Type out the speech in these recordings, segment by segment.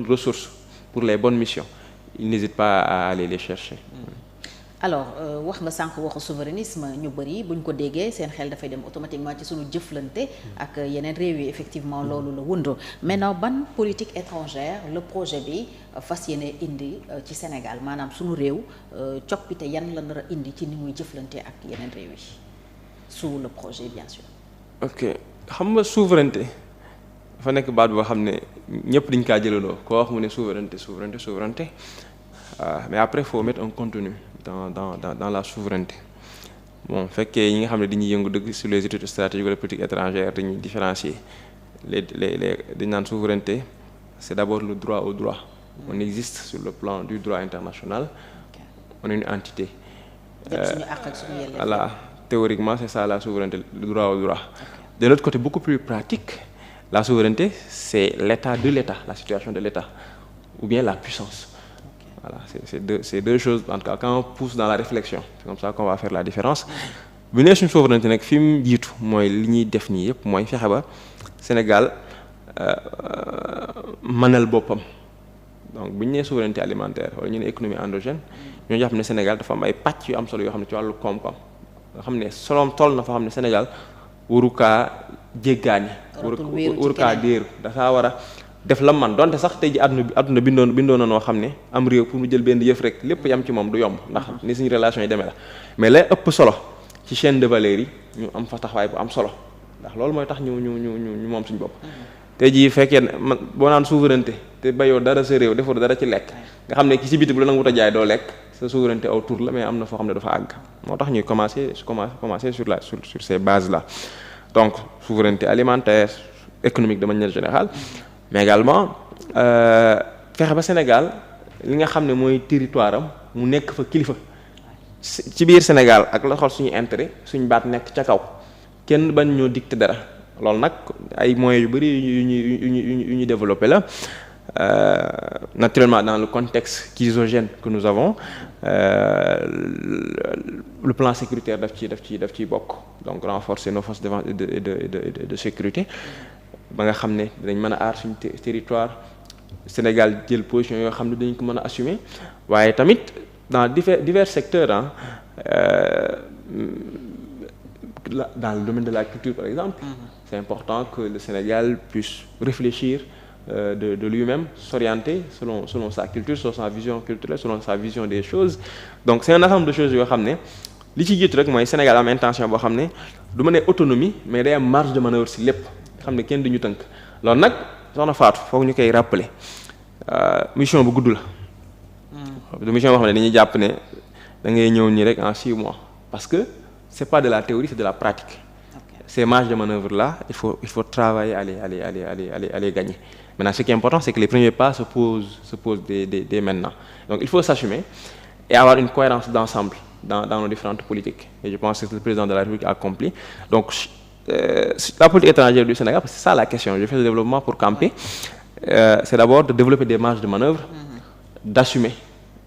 ressources, pour les bonnes missions, ils n'hésitent pas à aller les chercher. Alors wax nga sànq waxu souverainisme ñu bëri buñ ko déggee seen xel dafay dem automatiquement ci suñu jëflante ak yeneen réew yi effectivement loolu la wëndoo. Maintenant ban politique étrangère le projet bi fas yéene indi ci Sénégal maanaam suñu réew coppite yan la nar a indi ci ni muy jëflante ak yeneen réew yi sous le projet bien sûr. Ok xam nga souveraineté dafa nekk baat boo xam ne ñëpp dañ kaa jëlandoo koo wax mu ne souveraineté mais après faut mettre un contenu dans la souveraineté. Bon fekkee ñi nga xam ne dañuy yëngu dëgg sur les études stratégiques de la politique étrangère dañuy différencier les dañ naan souveraineté c'est d'abord le droit au droit. On existe sur le plan du droit international. On est une entité. Voilà théoriquement c'est ça la souveraineté, le droit au droit. De l'autre côté beaucoup plus pratique, la souveraineté c'est l'état de l'État, la situation de l'État ou bien la puissance. Voilà c'est deux choses en tout cas quand on pousse dans la réflexion c'est comme ça qu'on va faire la différence. bu nee suñu souveraineté nag fi mu jiitu mooy li ñuy def nii yëpp mooy fexe ba Sénégal mënal boppam. Donc bu ñu nee souveraineté alimentaire wala ñu ne économie endogène ñoo jàpp ne Sénégal dafa am ay pàcc yu am solo yoo xam ne ci wàllu koom-koom nga xam ne soloom toll na fa xam ne Sénégal waru kaa jéggaani waru kaa déeru dafa war a def la man donte sax tey ji àdduna bindoon na noo xam ne am réew pour mu jël benn yëf rek lépp yam ci moom du yomb ndax ni suñu relation yi demee la mais lay ëpp solo ci chaîne de valeur yi ñu am fa taxawaay bu am solo ndax loolu mooy tax ñu moom suñu bopp. tey jii fekkee man boo naan souveraineté te bayoo dara sa réew defoo dara ci lekk nga xam ne ki ci biti bu la nangu wut a jaay doo lekk sa souveraineté aw tour la mais am na foo xam ne dafa àgg moo tax ñuy commencer sur ces bases là. Donc souveraineté alimentaire économique de manière générale mais également fexe ba Sénégal li nga xam ne mooy territoire am mu nekk fa kilifa ci biir Sénégal ak la xool suñu intérêt suñu baat nekk ca kaw kenn bañ ñoo dicter dara loolu nag ay moyens yu bari yu ñu développé la naturellement dans le contexte schizogène que nous avons le plan sécuritaire daf ciy bokk donc renforcer nos forces de sécurité ba nga xam ne dañ mën a aar suñu territoire Sénégal jël position yoo xam ne dañ ko mën a assumer waaye tamit dans divers secteurs dans le domaine de la culture par exemple c'est important que le Sénégal puisse réfléchir de lui-même s'orienter selon sa culture selon sa vision culturelle selon sa vision des choses donc c'est un ensemble de choses yoo xam ne li ci jiitu rek mooy Sénégal am intention boo xam ne du ma ne autonomie mais day am marge de manœuvre si lépp xam ne kenn duñu tënk loolu nag soxna Fatou foog ñu koy rappeler mission bu gudd la du mission boo xam ne dañuy jàpp ne da ngay ñëw nii rek en 6 mois parce que c'est pas de la théorie c'est de la pratique. Ces marges de manœuvre là il faut travailler à les gagner. Maintenant ce qui est important c'est que les premiers pas se posent dès maintenant donc il faut s'assumer et avoir une cohérence d'ensemble dans nos différentes politiques et je pense que le président de la République a accompli donc la politique étrangère du Sénégal parce que c'est ça la question je fais le développement pour camper c'est d'abord de développer des marges de manœuvre d'assumer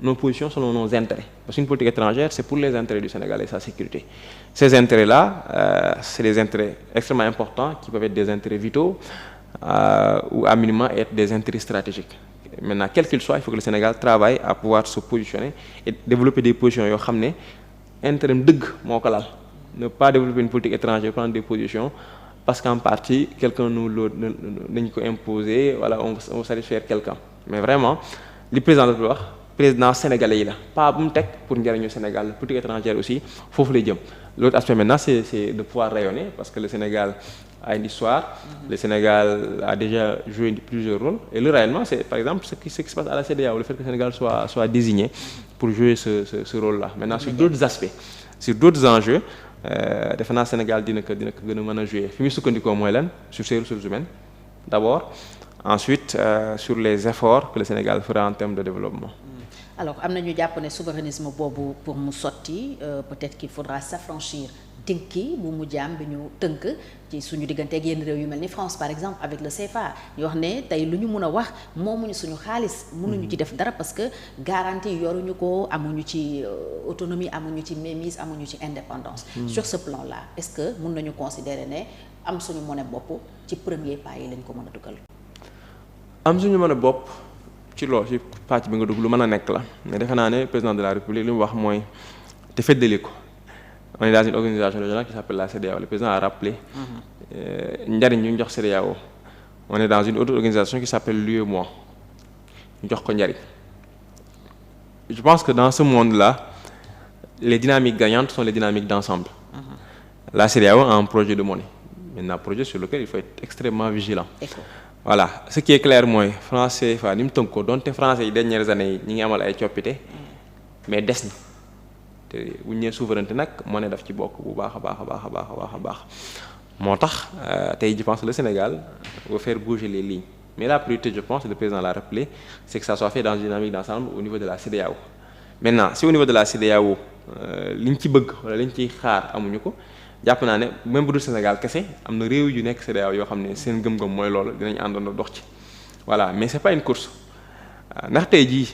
nos positions selon nos intérêts parce qu'une politique étrangère c'est pour les intérêts du Sénégal et sa sécurité ces intérêts-là c'est des intérêts extrêmement importants qui peuvent être des intérêts vitaux ou à minima être des intérêts stratégiques maintenant quel qu'il soit il faut que le Sénégal travaille à pouvoir se positionner et développer des positions yoo xam ne intérêt dëgg moo ko laal ne pas développer une politique étrangère prendre des positions parce qu'en partie quelqu'un nañ ko imposer voilà on veut satisfaire quelqu'un mais vraiment li président la wax président sénégalais yi la pas bu mu teg pour njëriñu Sénégal la politique étrangère aussi foofu lay jëm l'autre aspect maintenant c'est de pouvoir rayonner parce que le Sénégal a une histoire le Sénégal a déjà joué plusieurs rôles et le rayonnement c'est par exemple ce qui se passe à la CEDEAO le fait que le Sénégal soit désigné pour jouer ce rôle-là maintenant sur d'autres aspects sur d'autres enjeux defe naa Sénégal dina ko gën a mën a jouer fi muy sukkandikoo mooy lan sur ses ressources humaines d'abord ensuite sur les efforts que le Sénégal fera en termes de développement. Alors am na ñu jàpp ne souverainisme boobu pour mu sotti peut-être qu'il faudra s'affranchir tinki bu mu jaam bi ñu tënk ci suñu diggante ak yenn réew yu mel ni France par exemple avec le CFA ñu wax ne tey lu ñu mën a wax moomuñu suñu xaalis mënuñu ci def dara parce que garantie yoruñu ko amuñu ci autonomie amuñu ci mainmise amuñu ci indépendance sur ce plan-là est-ce que mën nañu considérer ne am suñu monnaie bopp ci premier pas yi lañ ko mën a dugal am suñu mën a bopp ci loolu ci pàcc bi nga dugg lu mën a nekk la mais defe naa ne président de la République li mu wax mooy te feddali ko on est dans une organisation régionale qui s'appelle la CEDEAO le président a rappelé njariñ ñu jox CEDEAO on est dans une autre organisation qui s'appelle l'UEMOA ñu jox ko njariñ je pense que dans ce monde-là les dynamiques gagnantes sont les dynamiques d'ensemble la CEDEAO a un projet de monnaie maintenant projet sur lequel il faut être extrêmement vigilant voilà ce qui est clair mooy franc CFA ni mu tënk ko donte français yi dernières années yi ñi ngi amal ay coppite mais des na te bu ñu nee souveraineté nag monnaie daf ci bokk bu baax a baax a baax a baax a baax a baax moo tax tey je pense que le Sénégal va faire bouger les lignes mais la priorité je pense le président l'a rappelé c'est que ça soit fait dans une dynamique d'ensemble au niveau de la CEDEAO maintenant si au niveau de la CEDEAO liñ ci bëgg wala liñ ciy xaar amuñu ko jàpp naa ne même bu dul Sénégal kese am na réew yu nekk CEDEAO yoo xam ne seen gëm-gëm mooy loolu dinañ àndandoo dox ci voilà mais c'est pas une course ndax tey jii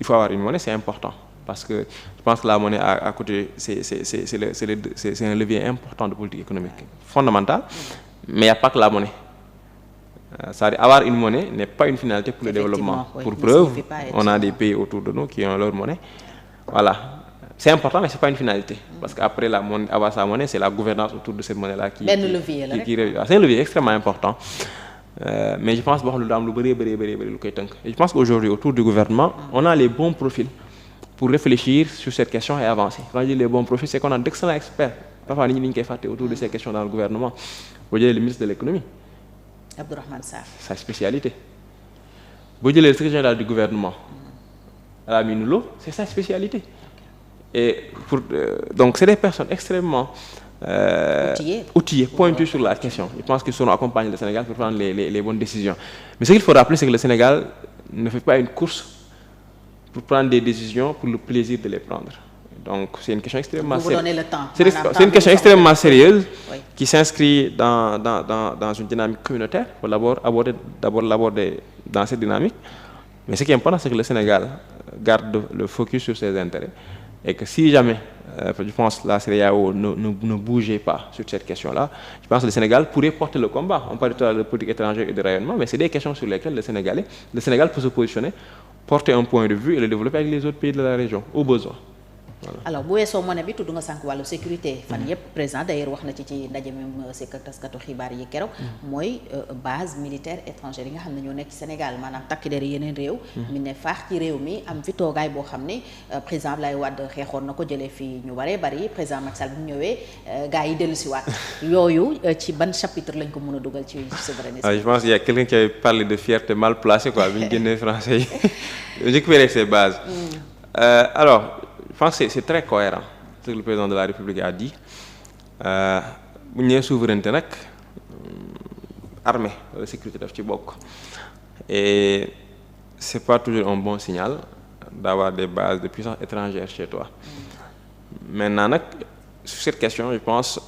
il faut avoir une monnaie c'est important parce que je pense que la monnaie à côté c'est un levier important de politique économique fondamental mais il y a pas que la monnaie c'est-à-dire avoir une monnaie n'est pas une finalité pour le développement pour preuve on a des pays autour de nous qui ont leur monnaie voilà c'est important mais c'est pas une finalité parce que après la monnaie avoir sa monnaie c'est la gouvernance autour de cette monnaie-là qui c'est un levier extrêmement important mais je pense boo xam ne lu am lu bari lu koy tënk et je pense qu'aujourd'hui autour du gouvernement on a les bons profils pour réfléchir sur cette question et avancer quand je dis les bons profils c'est qu'on a d'excellents experts parfois nit ñi dañu koy fàtte autour de ces questions dans le gouvernement boo jëlee le ministre de l'économie Abdourahmane Sarr sa spécialité boo jëlee le secrétaire général du gouvernement Alamine Lo c'est sa spécialité et donc c'est des personnes extrêmement outillées, pointues sur la question. Je pense qu'ils seront accompagnés le Sénégal pour prendre les bonnes décisions. Mais ce qu'il faut rappeler, c'est que le Sénégal ne fait pas une course pour prendre des décisions pour le plaisir de les prendre. Donc c'est une question extrêmement sérieuse. C'est une question extrêmement sérieuse qui s'inscrit dans une dynamique communautaire. Il faut d'abord l'aborder dans cette dynamique. Mais ce qui est important, c'est que le Sénégal garde le focus sur ses intérêts. Et que si jamais, je pense, la CEDEAO ne bougeait pas sur cette question-là, je pense que le Sénégal pourrait porter le combat. On parle de politique étrangère et de rayonnement, mais c'est des questions sur lesquelles le Sénégal peut se positionner, porter un point de vue et le développer avec les autres pays de la région, au besoin. Voilà. Alors bu weesoo monnaie bi tudd nga sànq wàllu sécurité fan yëpp président d'ailleurs wax na ci ndaje même si taskatu xibaar yi keroog mooy base militaire étrangère yi nga xam ne ñoo nekk ci Sénégal maanaam takk der yeneen réew mi ne faax ci réew mi am fi toogaay boo xam ne président Abdoulaye Wade xeexoon na ko jëlee fii ñu baree bari président Macky Sall bu ñëwee gars yi dellu si waat yooyu ci ban chapitre lañ ko mën a dugal ci souverainisme. Je pense qu'il y a quelqu'un qui avait parlé de fierté mal placée quoi bi ñu génnee français yi récupérer ses bases. Alors je pense que c'est très cohérent ce que le président de la République a dit bu ñu nee souveraineté nag armée wala sécurité daf ci bokk et c'est pas toujours un bon signal d'avoir des bases de puissance étrangère chez toi maintenant nag sur cette question je pense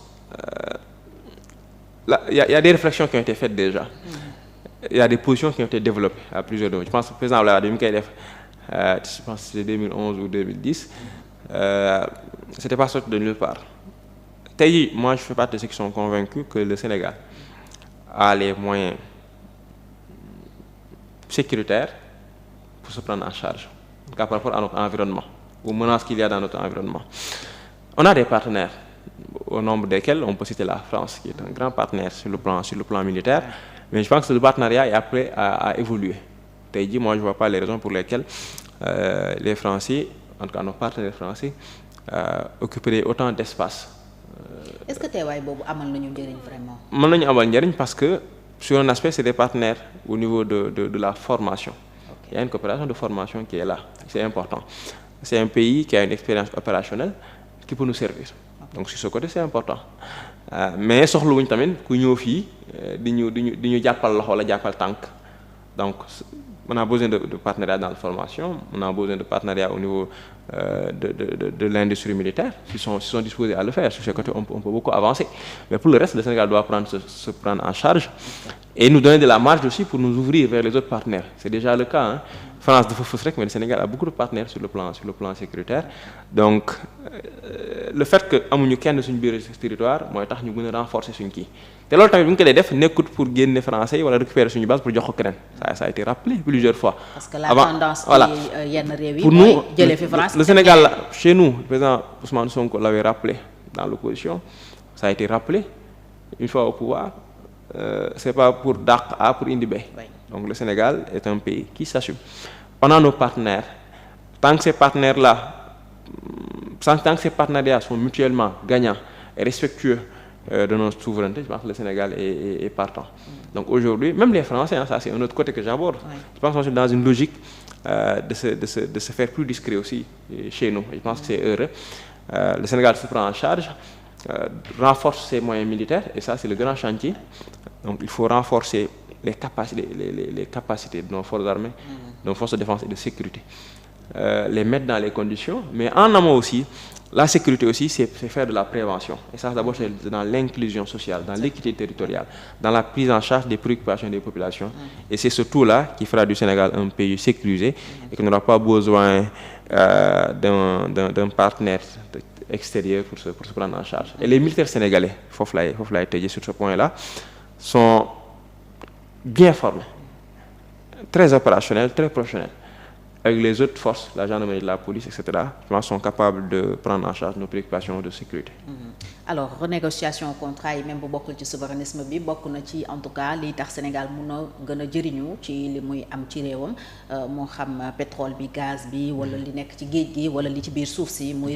là il y a des réflexions qui ont été faites déjà il y a des positions qui ont été développées à plusieurs niveaux je pense que le président Abdoulaye Wade bi mu koy def je pense que c'était 2011 ou 2010 c'était pas sorti de nulle part tey jii moi je fais partie de ceux qui sont convaincus que le Sénégal a les moyens sécuritaires pour se prendre en charge en tout cas par rapport à notre environnement aux menaces qu'il y a dans notre environnement on a des partenaires au nombre desquels on peut citer la France qui est un grand partenaire sur le plan militaire mais je pense que le partenariat est appelé à évoluer tey jii moi je vois pas les raisons pour lesquelles les Français en tout cas nos partenaires français occuperaient autant d'espace. Est-ce que teewaay boobu amal nañu njëriñ vraiment. mën nañu amal njëriñ parce que sur un aspect c'est des partenaires au niveau de la formation. Okay. Il y a une coopération de formation qui est là c'est important c'est un pays qui a une expérience opérationnelle qui peut nous servir. Okay. Donc sur ce côté c'est important mais soxlawuñ tamit ku ñëw fii di ñu jàppal loxo wala jàppal tànk donc. On a besoin de partenariat dans la formation, on a besoin de partenariat au niveau de l'industrie militaire, s'ils sont disposés à le faire. Sur ce côté, on peut beaucoup avancer. Mais pour le reste, le Sénégal doit se prendre en charge et nous donner de la marge aussi pour nous ouvrir vers les autres partenaires. C'est déjà le cas, hein. France dafa fës rek, mais le Sénégal a beaucoup de partenaires sur le plan sécuritaire. Donc le fait que amuñu kenn suñu biir territoire mooy tax ñu gën a renforcer suñu kii. te loolu tamit bu ñu ko dee def nekkut pour génne français yi wala récupérer suñu base pour jox ko keneen ça a été rappelé plusieurs fois. parce que la tendance ci yenn réew yi pour mooy jëlee fi France. le Sénégal là, chez nous, le président Ousmane Sonko l'avait rappelé dans l'opposition, ça a été rappelé une fois au pouvoir, c'est pas pour dàq A pour indi B. Donc le Sénégal est un pays qui s'assume. On a nos partenaires. Tant que ces partenaires-là, tant que ces partenariats sont mutuellement gagnants et respectueux de notre souveraineté, je pense que le Sénégal est partant. Donc aujourd'hui, même les Français, hein, ça c'est un autre côté que j'aborde. Je pense qu'on est dans une logique de se faire plus discret aussi chez nous. Je pense que c'est heureux. Le Sénégal se prend en charge, renforce ses moyens militaires, et ça c'est le grand chantier. Donc il faut renforcer les capacités de nos forces armées, de nos forces de défense et de sécurité. Les mettre dans les conditions, mais en amont aussi, la sécurité aussi, c'est faire de la prévention. Et ça, d'abord, c'est dans l'inclusion sociale, dans l'équité territoriale, dans la prise en charge des préoccupations des populations. Et c'est ce tout-là qui fera du Sénégal un pays sécurisé et qui n'aura pas besoin d'un partenaire extérieur pour se prendre en charge. Et les militaires sénégalais, faut la tëjee sur ce point-là, sont bien formés, très opérationnels, très professionnels. Avec les autres forces, la gendarmerie, la police, etc., je pense, sont capables de prendre en charge nos préoccupations de sécurité. Alors renégociation contrat yi même bu bokkul ci souverainisme bi bokk na ci en tout cas lii tax Sénégal mun a gën a jëriñu ci li muy am ci réewam moo xam pétrole bi gaz bi wala li nekk ci géej gi wala li ci biir suuf si muy